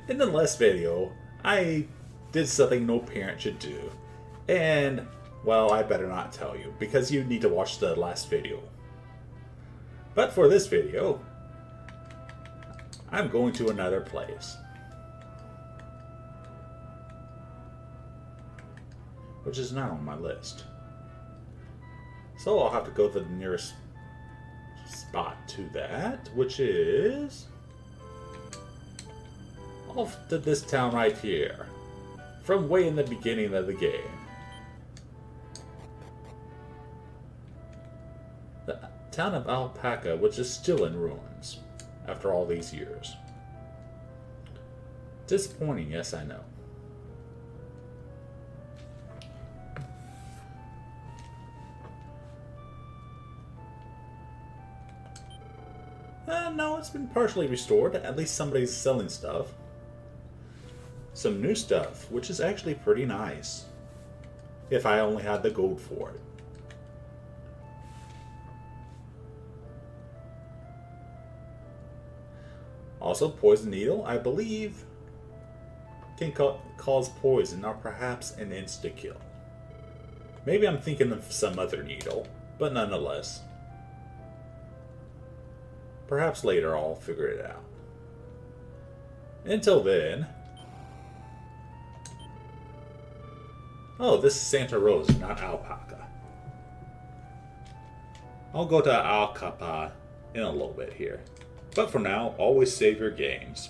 In the last video, I did something no parent should do. And, well, I better not tell you, because you need to watch the last video. But for this video, I'm going to another place. Which is not on my list. So I'll have to go to the nearest spot to that, which is off to this town right here, from way in the beginning of the game. The town of Alpaca, which is still in ruins after all these years. Disappointing, yes, I know. No, it's been partially restored. At least somebody's selling stuff. Some new stuff, which is actually pretty nice. If I only had the gold for it. Also, poison needle, I believe, can cause poison or perhaps an insta-kill. Maybe I'm thinking of some other needle, but nonetheless. Perhaps later I'll figure it out. Until then... Oh, this is Santa Rosa, not Alpaca. I'll go to Alcapa in a little bit here. But for now, always save your games.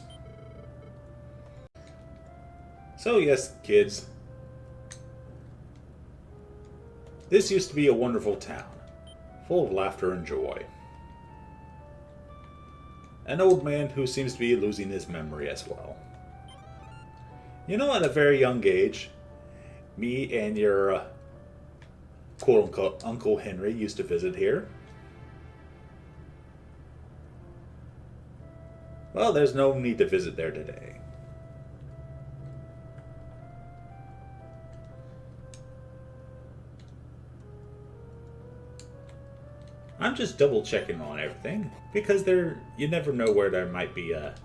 So yes, kids. This used to be a wonderful town, full of laughter and joy. An old man who seems to be losing his memory as well. You know, at a very young age, me and your quote-unquote Uncle Henry used to visit here. Well, there's no need to visit there today. I'm just double checking on everything because you never know where there might be a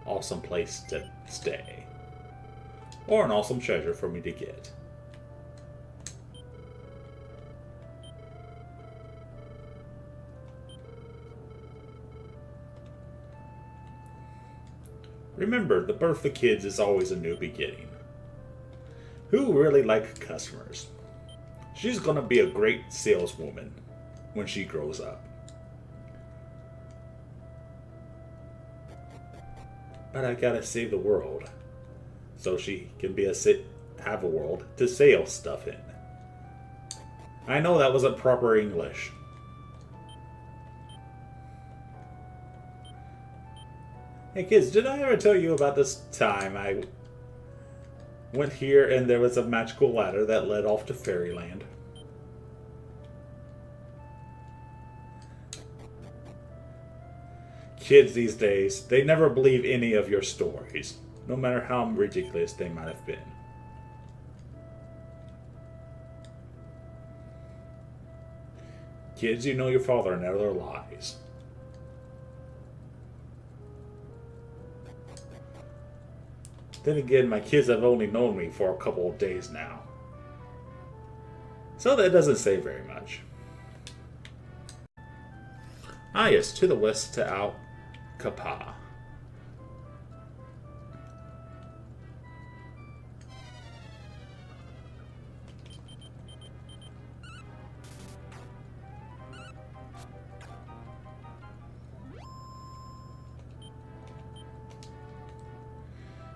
awesome place to stay or an awesome treasure for me to get. Remember, the birth of kids is always a new beginning. Who really like customers? She's gonna be a great saleswoman when she grows up. But I gotta save the world so she can have a world to sell stuff in. I know that wasn't proper English. Hey kids, did I ever tell you about this time I went here and there was a magical ladder that led off to Fairyland? Kids these days, they never believe any of your stories, no matter how ridiculous they might have been. Kids, you know your father never lies. Then again, my kids have only known me for a couple of days now. So that doesn't say very much. Ah yes, to the west to Alcapa.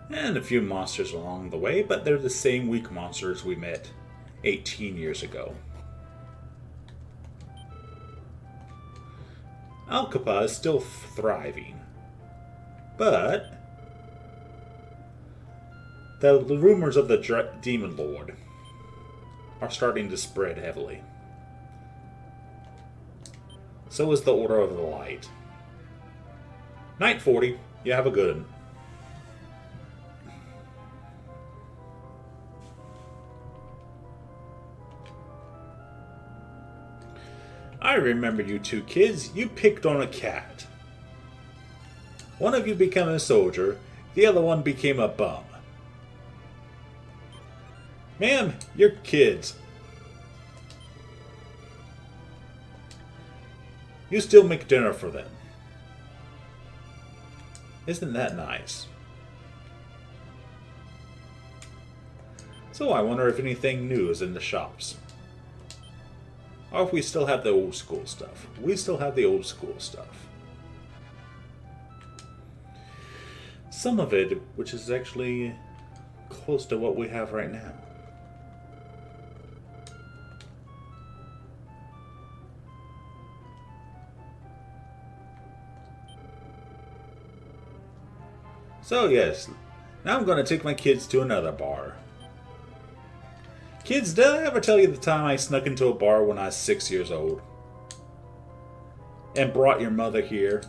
And a few monsters along the way, but they're the same weak monsters we met 18 years ago. Alcapa is still thriving, but the rumors of the Demon Lord are starting to spread heavily. So is the Order of the Light. Night 40, you have a good one. I remember you two kids. You picked on a cat. One of you became a soldier, The other one became a bum. Ma'am, your kids. You still make dinner for them. Isn't that nice? So I wonder if anything new is in the shops. Or if we still have the old school stuff. We still have the old school stuff. Some of it, which is actually close to what we have right now. So yes, now I'm going to take my kids to another bar. Kids, did I ever tell you the time I snuck into a bar when I was 6 years old? And brought your mother here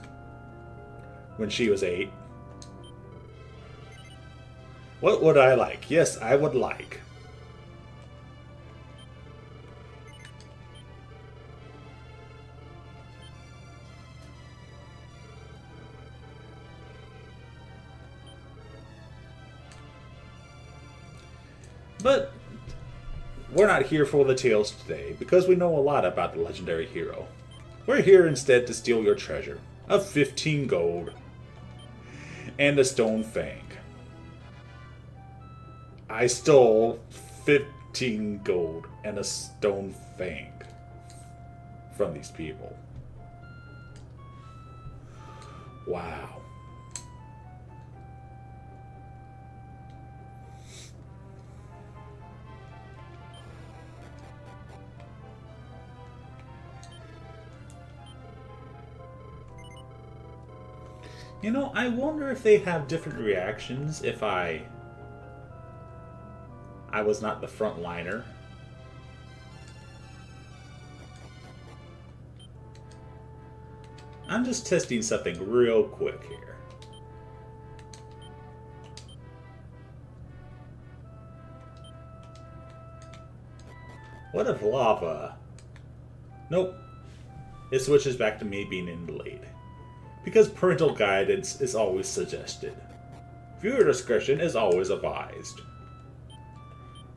when she was 8? What would I like? Yes, I would like. But we're not here for the tales today, because we know a lot about the legendary hero. We're here instead to steal your treasure of 15 gold and a stone fang. I stole 15 gold and a stone fang from these people. Wow. You know, I wonder if they have different reactions if I was not the frontliner. I'm just testing something real quick here. What if lava? Nope. It switches back to me being in the lead. Because parental guidance is always suggested. Viewer discretion is always advised.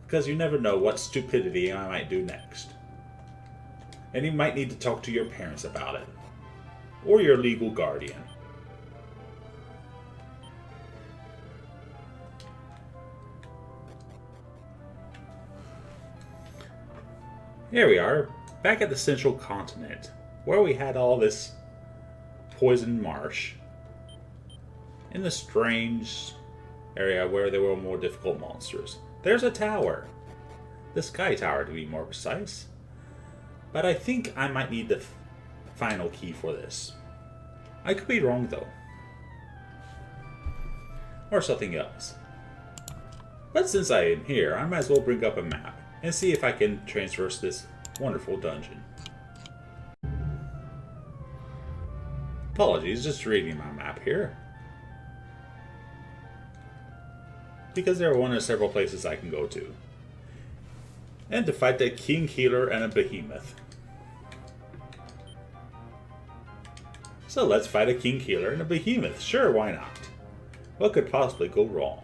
Because you never know what stupidity I might do next. And you might need to talk to your parents about it. Or your legal guardian. Here we are, back at the central continent, where we had all this poison marsh in the strange area where there were more difficult monsters. There's a tower. The sky tower, to be more precise. But I think I might need the final key for this. I could be wrong, though. Or something else. But since I am here, I might as well bring up a map and see if I can traverse this wonderful dungeon. Apologies, just reading my map here. Because there are one of several places I can go to. And to fight the King Healer and a Behemoth. So let's fight a King Healer and a Behemoth. Sure, why not? What could possibly go wrong?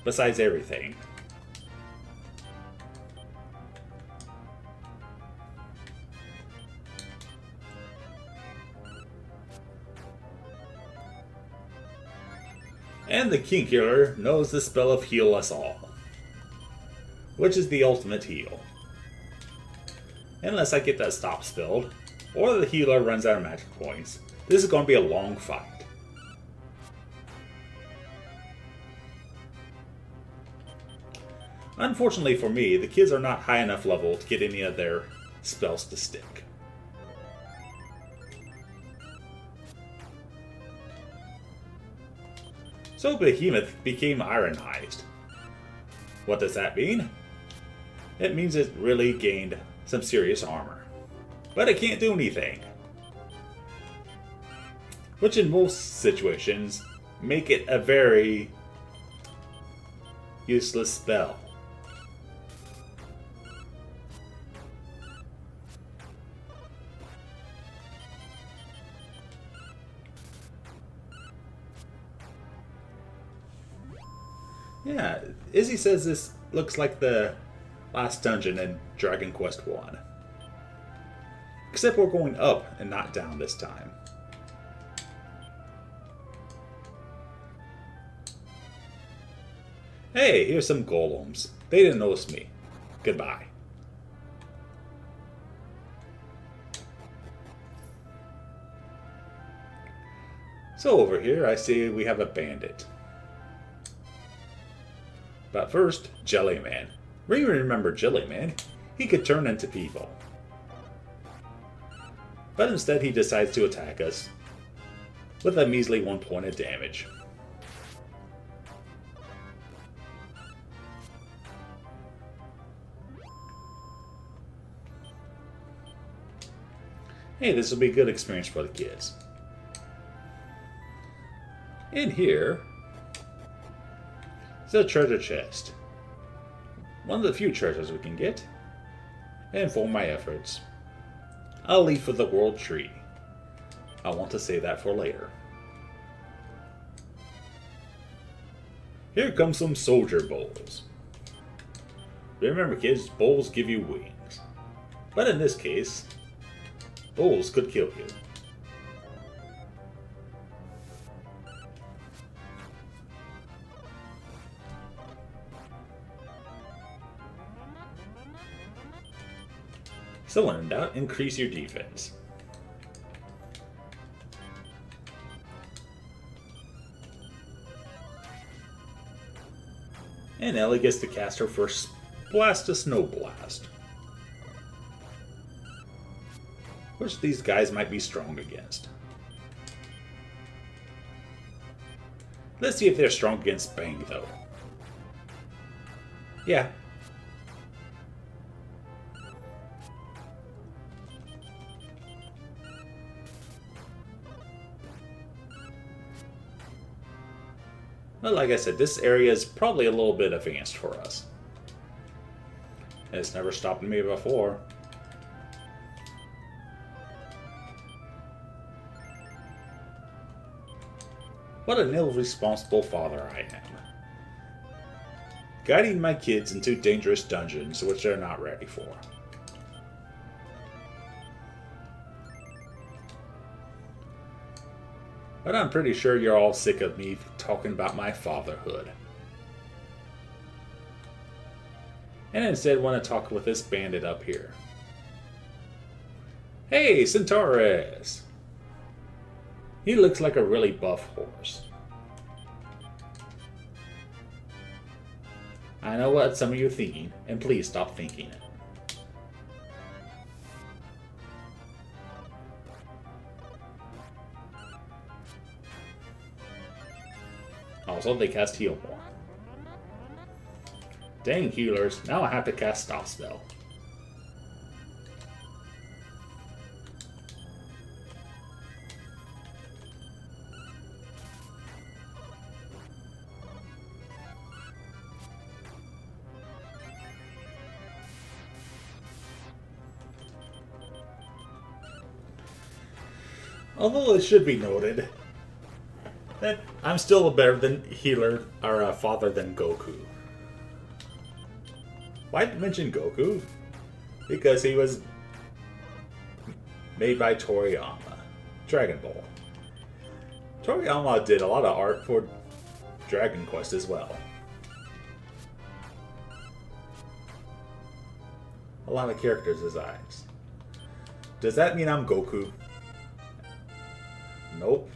Besides everything. And the King Healer knows the spell of Heal Us All, which is the ultimate heal. Unless I get that stop spelled, or the healer runs out of magic points, this is going to be a long fight. Unfortunately for me, the kids are not high enough level to get any of their spells to stick. So Behemoth became ironized. What does that mean? It means it really gained some serious armor. But it can't do anything. Which in most situations make it a very useless spell. Yeah, Izzy says this looks like the last dungeon in Dragon Quest 1. Except we're going up and not down this time. Hey, here's some golems. They didn't notice me. Goodbye. So over here, I see we have a bandit. But first, Jellyman. Remember Jellyman? He could turn into people. But instead he decides to attack us with a measly 1 point of damage. Hey, this will be a good experience for the kids. In here is a treasure chest. One of the few treasures we can get. And for my efforts, I'll leave for the world tree. I want to save that for later. Here comes some soldier bowls. Remember kids, bowls give you wings. But in this case, bowls could kill you. So when in doubt, increase your defense. And Ellie gets to cast her first Blast a Snow Blast. Which these guys might be strong against. Let's see if they're strong against Bang, though. Yeah. But like I said, this area is probably a little bit advanced for us. It's never stopped me before. What an irresponsible father I am. Guiding my kids into dangerous dungeons which they're not ready for. But I'm pretty sure you're all sick of me talking about my fatherhood. And instead want to talk with this bandit up here. Hey, Centaurus! He looks like a really buff horse. I know what some of you are thinking, and please stop thinking it. Also, they cast Heal more. Dang healers, now I have to cast Stop Spell. Although it should be noted that I'm still a better than healer or a father than Goku. Why mention Goku? Because he was made by Toriyama. Dragon Ball. Toriyama did a lot of art for Dragon Quest as well. A lot of characters' designs. Does that mean I'm Goku? Nope.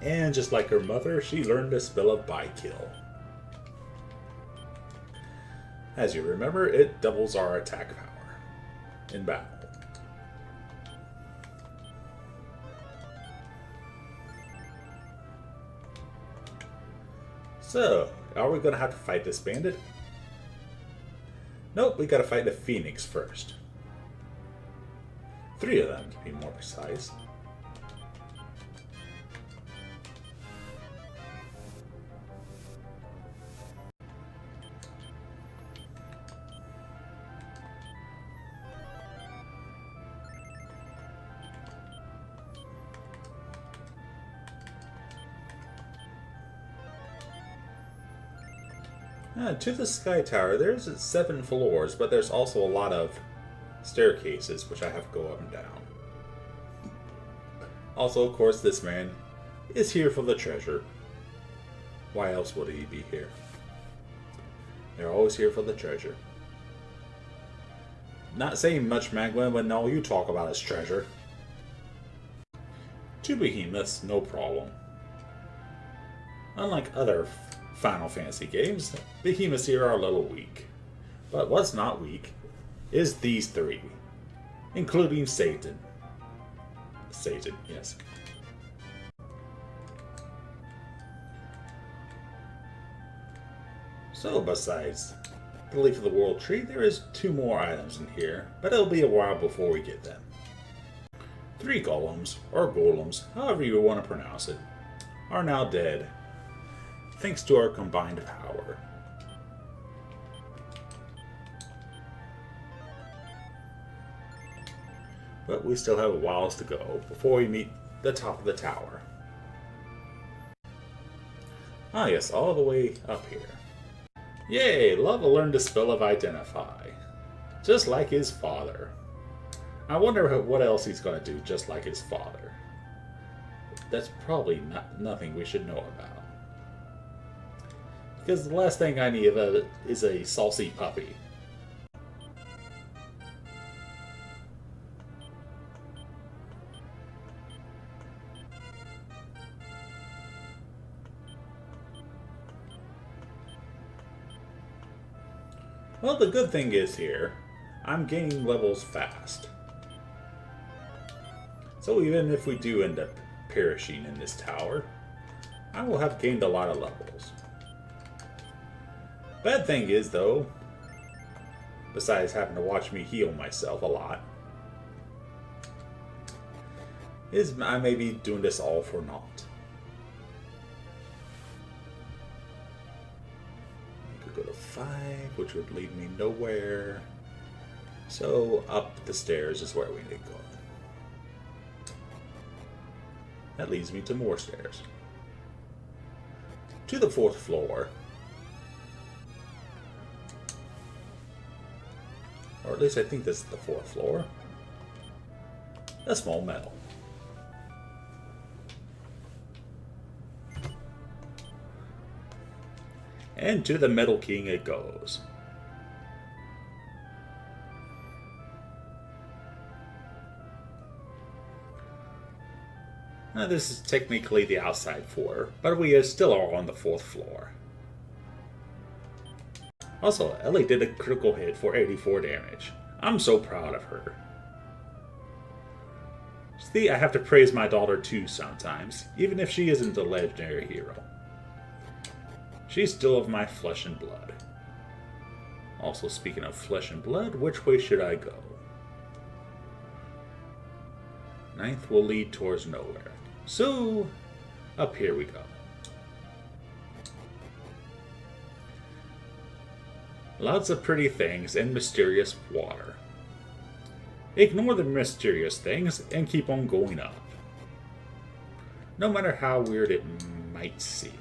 And just like her mother, she learned the spell of By-Kill. As you remember, it doubles our attack power in battle. So, are we going to have to fight this bandit? Nope, we got to fight the Phoenix first. 3 of them, to be more precise. To the Sky Tower, there's 7 floors, but there's also a lot of staircases, which I have to go up and down. Also, of course, this man is here for the treasure. Why else would he be here? They're always here for the treasure. Not saying much, Magma, when all you talk about is treasure. 2 behemoths, no problem. Unlike other Final Fantasy games, behemoths here are a little weak. But what's not weak is these 3, including Satan. Satan, yes. So besides the Leaf of the World tree, there is 2 more items in here, but it'll be a while before we get them. 3 golems, or golems, however you want to pronounce it, are now dead, thanks to our combined power. But we still have a while to go before we meet the top of the tower. Ah yes, all the way up here. Yay, Love will learn the spell of Identify. Just like his father. I wonder what else he's going to do just like his father. That's probably nothing we should know about. Because the last thing I need of it is a saucy puppy. Well, the good thing is here, I'm gaining levels fast. So even if we do end up perishing in this tower, I will have gained a lot of levels. Bad thing is, though, besides having to watch me heal myself a lot, is I may be doing this all for naught. I could go to 5, which would lead me nowhere. So up the stairs is where we need to go. That leads me to more stairs. To the 4th floor. Or at least I think this is the 4th floor. A small medal. And to the Metal King it goes. Now this is technically the outside floor, but we still are on the 4th floor. Also, Ellie did a critical hit for 84 damage. I'm so proud of her. See, I have to praise my daughter too sometimes, even if she isn't a legendary hero. She's still of my flesh and blood. Also, speaking of flesh and blood, which way should I go? 9th will lead towards nowhere. So, up here we go. Lots of pretty things and mysterious water. Ignore the mysterious things and keep on going up. No matter how weird it might seem.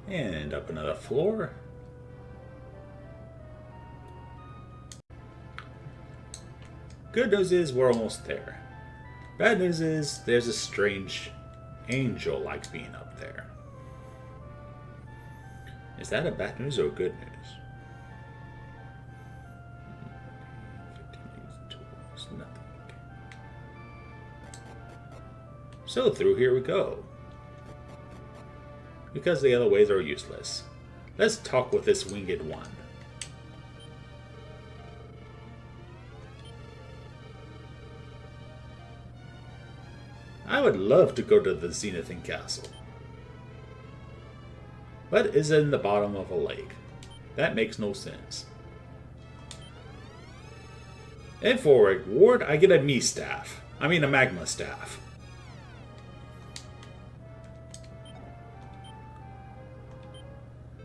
And up another floor. Good news is we're almost there. Bad news is there's a strange angel likes being up there. Is that a bad news or good news? Nothing. So through here we go. Because the other ways are useless. Let's talk with this winged one. I would love to go to the Zenithan Castle. But it's in the bottom of a lake. That makes no sense. And for a reward, I get a me staff. I mean a magma staff.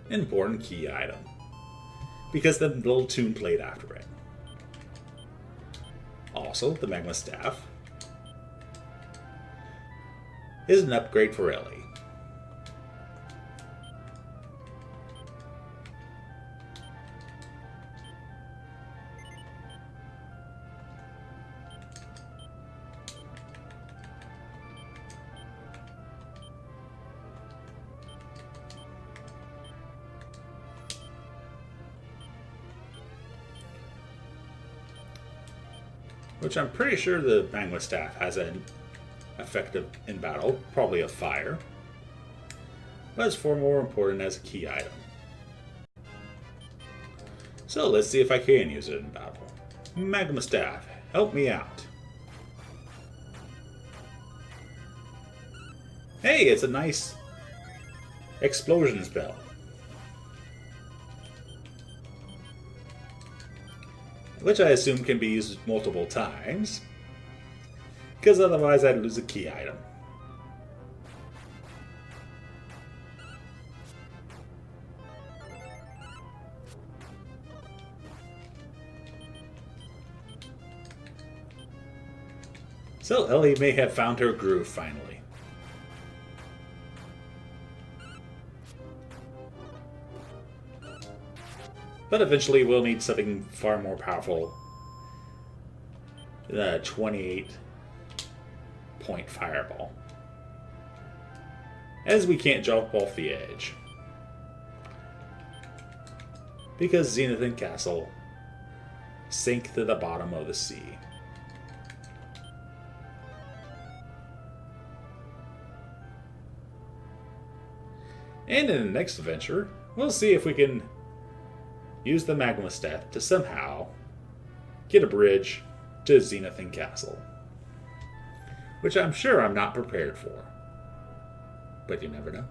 Important key item. Because the little tune played after it. Also, the Magma Staff is an upgrade for Ellie. Which I'm pretty sure the Magma Staff has an effective in battle, probably a fire, but it's far more important as a key item. So let's see if I can use it in battle. Magma Staff, help me out. Hey, it's a nice explosion spell. Which I assume can be used multiple times, because otherwise I'd lose a key item. So Ellie may have found her groove finally. But eventually we'll need something far more powerful than a 28-point fireball. As we can't jump off the edge. Because Zenith and Castle sink to the bottom of the sea. And in the next adventure, we'll see if we can use the Magma Staff to somehow get a bridge to Zenith and Castle. Which I'm sure I'm not prepared for. But you never know.